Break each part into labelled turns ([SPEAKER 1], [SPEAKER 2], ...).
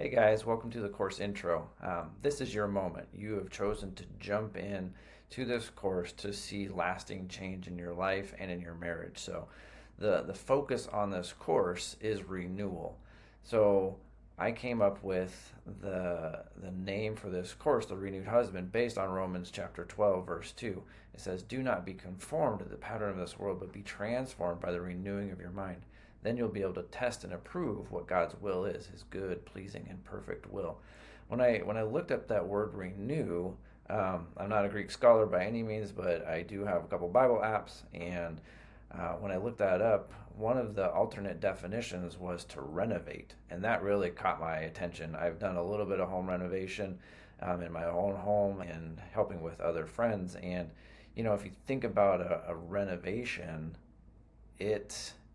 [SPEAKER 1] Hey guys, welcome to the course intro. This is your moment. You have chosen to jump in to this course to see lasting change in your life and in your marriage. So, the focus on this course is renewal. So, I came up with the name for this course, the renewed husband, based on Romans chapter 12, verse 2. It says, "Do not be conformed to the pattern of this world, but be transformed by the renewing of your mind. Then you'll be able to test and approve what God's will is, his good, pleasing, and perfect will." When I looked up that word renew, I'm not a Greek scholar by any means, but I do have a couple Bible apps, and when I looked that up, one of the alternate definitions was to renovate, and that really caught my attention. I've done a little bit of home renovation in my own home and helping with other friends, and if you think about a renovation,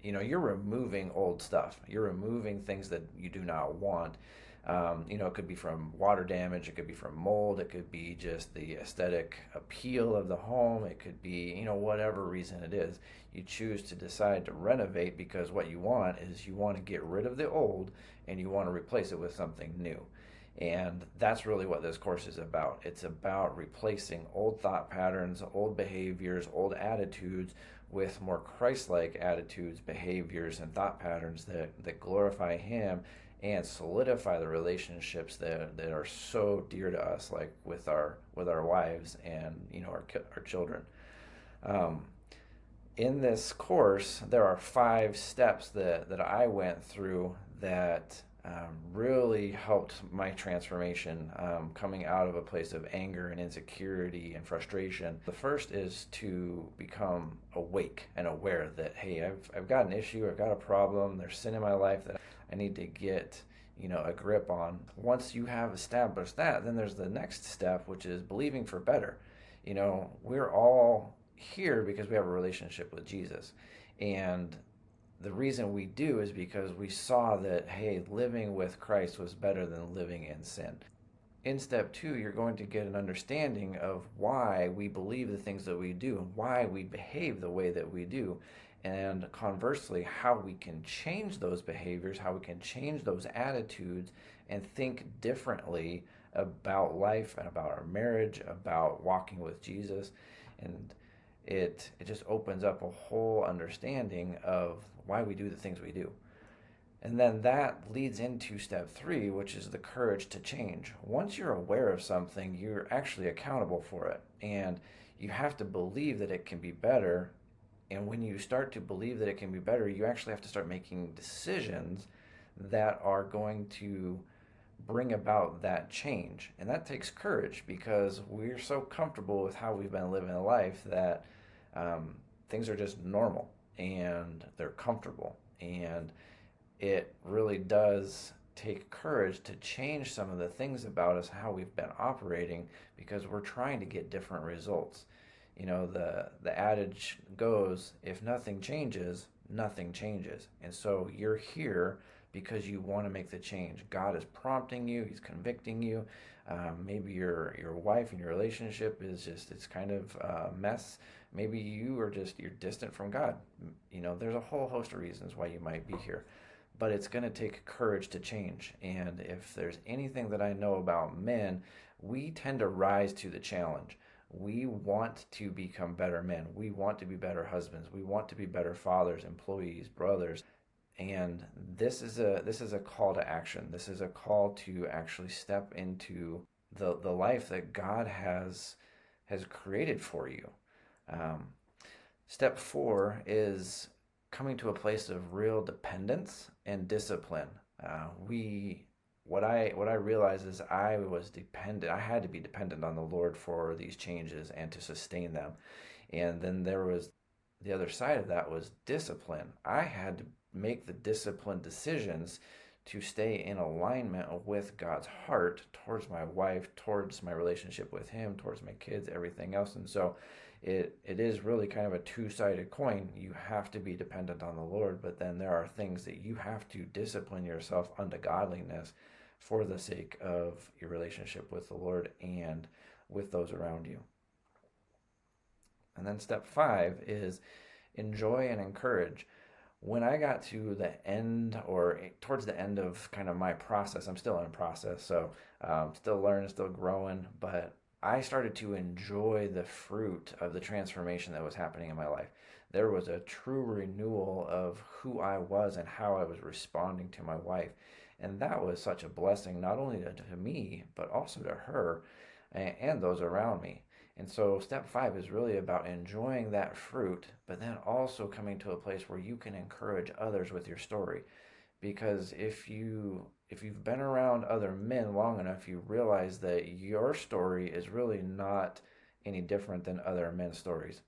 [SPEAKER 1] you're removing old stuff. You're removing things that you do not want. It could be from water damage, it could be from mold, it could be just the aesthetic appeal of the home, it could be, whatever reason it is. You choose to decide to renovate because what you want is you want to get rid of the old and you want to replace it with something new. And that's really what this course is about. It's about replacing old thought patterns, old behaviors, old attitudes with more Christ-like attitudes, behaviors, and thought patterns that glorify Him and solidify the relationships that are so dear to us, like with our wives and our children. Um, in this course, there are 5 steps that I went through that really helped my transformation, coming out of a place of anger and insecurity and frustration. The first is to become awake and aware that, hey, I've got an issue, I've got a problem, there's sin in my life that I need to get a grip on. Once you have established that, then there's the next step, which is believing for better. We're all here because we have a relationship with Jesus. And the reason we do is because we saw that, hey, living with Christ was better than living in sin. In step 2, you're going to get an understanding of why we believe the things that we do and why we behave the way that we do. And conversely, how we can change those behaviors, how we can change those attitudes and think differently about life and about our marriage, about walking with Jesus. And it just opens up a whole understanding of why we do the things we do. And then that leads into step 3, which is the courage to change. Once you're aware of something, you're actually accountable for it. And you have to believe that it can be better. And when you start to believe that it can be better, you actually have to start making decisions that are going to bring about that change. And that takes courage because we're so comfortable with how we've been living life that things are just normal and they're comfortable. And it really does take courage to change some of the things about us, how we've been operating, because we're trying to get different results. The adage goes, if nothing changes, nothing changes. And so you're here because you want to make the change. God is prompting you, He's convicting you. Maybe your wife and your relationship is just, it's kind of a mess. Maybe you're distant from God. There's a whole host of reasons why you might be here. But it's going to take courage to change. And if there's anything that I know about men, we tend to rise to the challenge. We want to become better men. We want to be better husbands. We want to be better fathers, employees, brothers. And this is a call to action. This is a call to actually step into the life that God has created for you. Um, Step 4 is coming to a place of real dependence and discipline. What I realized is I was dependent. I had to be dependent on the Lord for these changes and to sustain them. And then there was the other side of that was discipline. I had to make the disciplined decisions to stay in alignment with God's heart towards my wife, towards my relationship with Him, towards my kids, everything else. And so it is really kind of a two-sided coin. You have to be dependent on the Lord, but then there are things that you have to discipline yourself unto godliness for the sake of your relationship with the Lord and with those around you. And then step 5 is enjoy and encourage. When I got to the end or towards the end of kind of my process, I'm still in process, so still learning, still growing, but I started to enjoy the fruit of the transformation that was happening in my life. There was a true renewal of who I was and how I was responding to my wife. And that was such a blessing, not only to me, but also to her and those around me. And so step five is really about enjoying that fruit, but then also coming to a place where you can encourage others with your story. Because if you've been around other men long enough, you realize that your story is really not any different than other men's stories.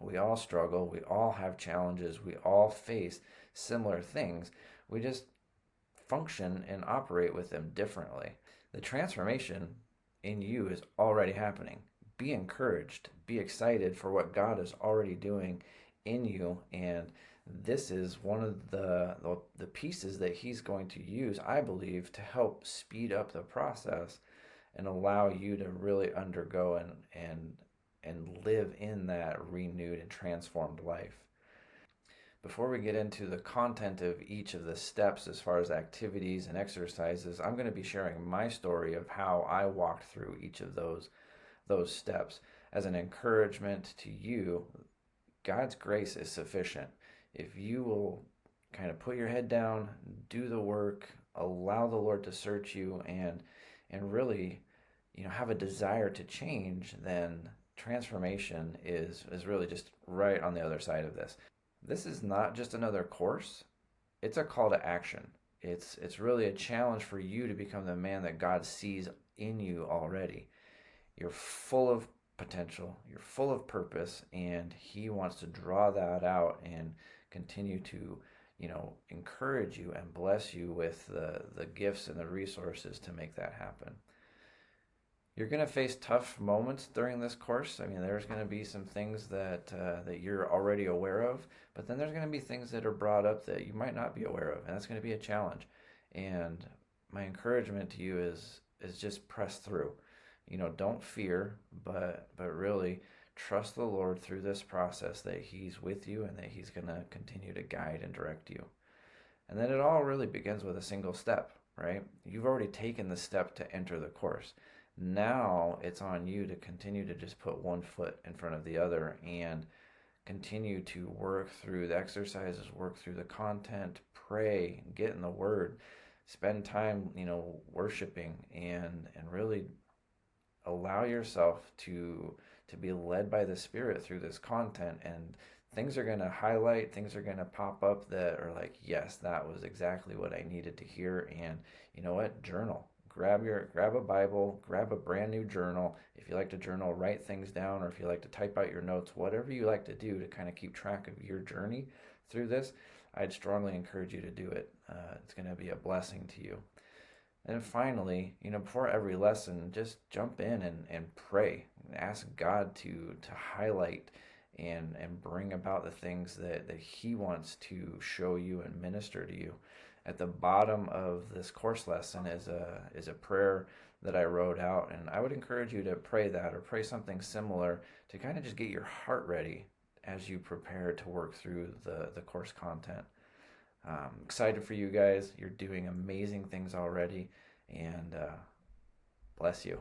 [SPEAKER 1] We all struggle, we all have challenges, we all face similar things. We just function and operate with them differently. The transformation in you is already happening. Be encouraged, be excited for what God is already doing in you, and this is one of the pieces that he's going to use, I believe, to help speed up the process and allow you to really undergo and live in that renewed and transformed life. Before we get into the content of each of the steps as far as activities and exercises, I'm going to be sharing my story of how I walked through each of those steps as an encouragement to you. God's grace is sufficient. If you will kind of put your head down, do the work, allow the Lord to search you and really, have a desire to change, then transformation is really just right on the other side of this. This is not just another course, it's a call to action. It's really a challenge for you to become the man that God sees in you already. You're full of potential, you're full of purpose, and he wants to draw that out and continue to, encourage you and bless you with the gifts and the resources to make that happen. You're going to face tough moments during this course. I mean, there's going to be some things that you're already aware of, but then there's going to be things that are brought up that you might not be aware of, and that's going to be a challenge. And my encouragement to you is just press through. Don't fear, but really trust the Lord through this process, that he's with you and that he's going to continue to guide and direct you. And then it all really begins with a single step, right? You've already taken the step to enter the course. Now it's on you to continue to just put one foot in front of the other and continue to work through the exercises, work through the content, pray, get in the word, spend time, worshiping and really allow yourself to be led by the Spirit through this content. And things are going to highlight, things are going to pop up that are like, yes, that was exactly what I needed to hear. And you know what? Journal. Grab a Bible, grab a brand new journal. If you like to journal, write things down, or if you like to type out your notes, whatever you like to do to kind of keep track of your journey through this, I'd strongly encourage you to do it. It's going to be a blessing to you. And finally, before every lesson, just jump in and pray and ask God to highlight and bring about the things that he wants to show you and minister to you. At the bottom of this course lesson is a prayer that I wrote out, and I would encourage you to pray that or pray something similar to kind of just get your heart ready as you prepare to work through the course content. Excited for you guys. You're doing amazing things already, and bless you.